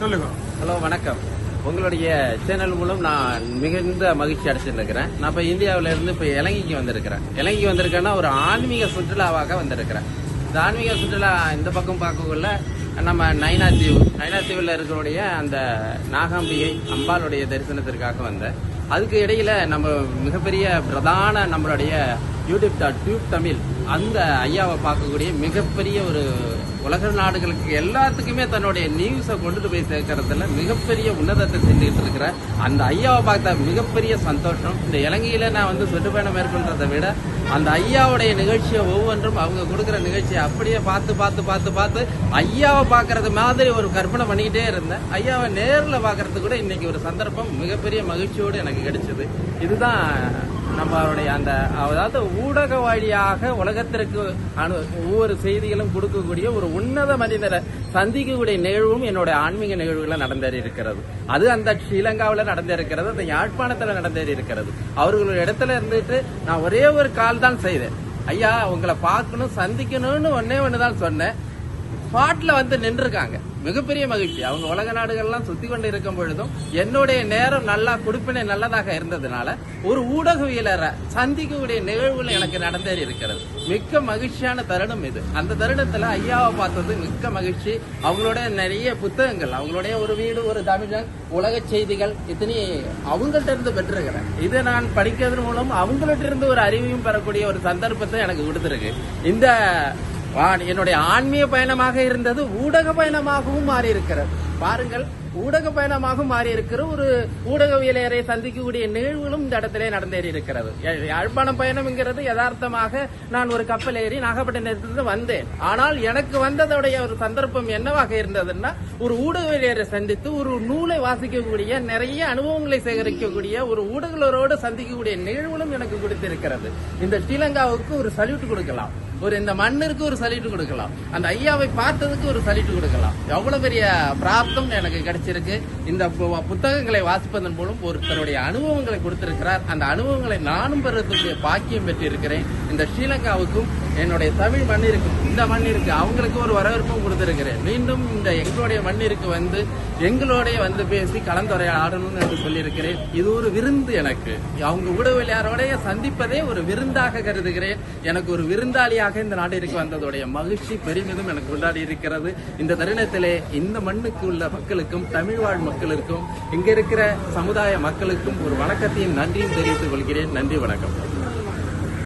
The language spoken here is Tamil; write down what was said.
சொல்லுங்க. ஹலோ, வணக்கம். உங்களுடைய சேனல் மூலம் நான் மிகுந்த மகிழ்ச்சி அடைச்சிருக்கிறேன். நான் இப்ப இந்தியாவில இருந்து இப்ப இலங்கைக்கு வந்திருக்கேன்னா ஒரு ஆன்மீக சுற்றுலாவாக வந்திருக்கிறேன். இந்த ஆன்மீக சுற்றுலா இந்த பக்கம் பார்க்கக்குள்ள நம்ம நைனாத்தீவுல இருக்கிற அந்த நாகாம்பிகை அம்பாளுடைய தரிசனத்திற்காக வந்தேன். அதுக்கு இடையில நம்ம மிகப்பெரிய பிரதான நம்மளுடைய டியூப் தமிழ் அந்த ஐயாவை பார்க்கக்கூடிய மிகப்பெரிய ஒரு உலக நாடுகளுக்கு எல்லாத்துக்குமே தன்னுடைய நியூஸை கொண்டுட்டு போய் சேர்க்கறதுல மிகப்பெரிய உன்னதத்தை செஞ்சுட்டு இருக்கிற அந்த ஐயாவை பார்த்த மிகப்பெரிய சந்தோஷம். இந்த இலங்கையில நான் சுற்றுப்பயணம் மேற்கொள்றதை விட அந்த ஐயாவுடைய நிகழ்ச்சியை ஒவ்வொன்றும் அவங்க கொடுக்குற நிகழ்ச்சியை அப்படியே பார்த்து ஐயாவை பார்க்கறது மாதிரி ஒரு கற்பனை பண்ணிக்கிட்டே இருந்தேன். ஐயாவை நேரில் பார்க்கறது கூட இன்னைக்கு ஒரு சந்தர்ப்பம் மிகப்பெரிய மகிழ்ச்சியோடு எனக்கு கிடைச்சது. இதுதான் நம்மளுடைய அந்த அதாவது ஊடக வழியாக உலகத்திற்கு ஒவ்வொரு செய்திகளும் கொடுக்கக்கூடிய ஒரு உன்னத மனிதரை சந்திக்கக்கூடிய நிகழ்வும் என்னோட ஆன்மீக நிகழ்வுகளை நடந்தேறி இருக்கிறது. அது அந்த ஸ்ரீலங்காவில் நடந்திருக்கிறது, அந்த யாழ்ப்பாணத்தில் நடந்தேறி இருக்கிறது. அவர்களோட இடத்துல இருந்துட்டு நான் ஒரே ஒரு கால் தான் செய்தேன். ஐயா உங்களை பார்க்கணும் சந்திக்கணும்னு ஒன்னுதான் சொன்னேன். ஸ்பாட்ல நின்றுருக்காங்க. மிகப்பெரிய மகிழ்ச்சி. அவங்க உலக நாடுகள்லாம் சுத்தி கொண்டு இருக்கும் பொழுதும் என்னுடைய நேரம் நல்லா கொடுப்பினை நல்லதாக இருந்ததுனால ஒரு ஊடகவியலரை சந்திக்கக்கூடிய நிகழ்வுகள் எனக்கு நடந்தேறி இருக்கிறது. மிக்க மகிழ்ச்சியான தருணம் இது. அந்த தருணத்துல ஐயாவை பார்த்தது மிக்க மகிழ்ச்சி. அவங்களோட நிறைய புத்தகங்கள், அவங்களுடைய ஒரு வீடு ஒரு தமிழன் உலக செய்திகள் இத்தனை அவங்கள்ட்ட இருந்து பெற்றிருக்கிறேன். இதை நான் படிக்கிறதன் மூலம் அவங்கள்ட்ட இருந்து ஒரு அறிவையும் பெறக்கூடிய ஒரு சந்தர்ப்பத்தை எனக்கு கொடுத்திருக்கு. இந்த என்னுடைய ஆன்மீக பயணமாக இருந்தது ஊடக பயணமாகவும் மாறி இருக்கிறது. பாருங்கள், ஊடக பயணமாக மாறி இருக்கிற ஒரு ஊடகவியலரை சந்திக்கக்கூடிய நிகழ்வுகளும் இந்த இடத்திலே நடந்தேறி இருக்கிறது. யாழ்ப்பாணம் பயணம்ங்கிறது யதார்த்தமாக நான் ஒரு கப்பல் ஏறி நாகப்பட்டினத்திலிருந்து வந்தேன். ஆனால் எனக்கு வந்ததுடைய ஒரு சந்தர்ப்பம் என்னவாக இருந்ததுன்னா ஒரு ஊடகவியலரை சந்தித்து ஒரு நூலை வாசிக்கக்கூடிய நிறைய அனுபவங்களை சேகரிக்கக்கூடிய ஒரு ஊடகங்களோடு சந்திக்கக்கூடிய நிகழ்வுகளும் எனக்கு கொடுத்திருக்கிறது. இந்த ஸ்ரீலங்காவுக்கு ஒரு சல்யூட் கொடுக்கலாம், இந்த மண்ணிற்கு ஒரு சல்யூட் கொடுக்கலாம், அந்த ஐயாவை பார்த்ததுக்கு ஒரு சல்யூட் கொடுக்கலாம். எவ்வளவு பெரிய பிராப்தம் எனக்கு கிடைச்சிருக்கு. இந்த புத்தகங்களை வாசிப்பதன் மூலம் ஒருத்தருடைய அனுபவங்களை கொடுத்திருக்கிறார். அந்த அனுபவங்களை நானும் பெறக்கூடிய பாக்கியம் பெற்றிருக்கிறேன். இந்த ஸ்ரீலங்காவுக்கும் என்னுடைய தமிழ் மண்ணிற்கும் இந்த மண்ணிற்கு அவங்களுக்கு ஒரு வரவேற்பும் கொடுத்திருக்கிறேன். மீண்டும் இந்த எங்களுடைய மண்ணிற்கு எங்களோடைய பேசி கலந்துரையாடணும் என்று சொல்லியிருக்கிறேன். இது ஒரு விருந்து. எனக்கு அவங்க ஊடகவியலாரோடைய சந்திப்பதே ஒரு விருந்தாக கருதுகிறேன். எனக்கு ஒரு விருந்தாளியாக இந்த நாட்டிற்கு வந்ததுடைய மகிழ்ச்சி பெருமிதம் எனக்கு கொண்டாடி இருக்கிறது. இந்த தருணத்திலே இந்த மண்ணுக்கு உள்ள மக்களுக்கும் தமிழ் வாழ் மக்களுக்கும் இங்க இருக்கிற சமுதாய மக்களுக்கும் ஒரு வணக்கத்தையும் நன்றியும் தெரிவித்துக் கொள்கிறேன். நன்றி, வணக்கம்.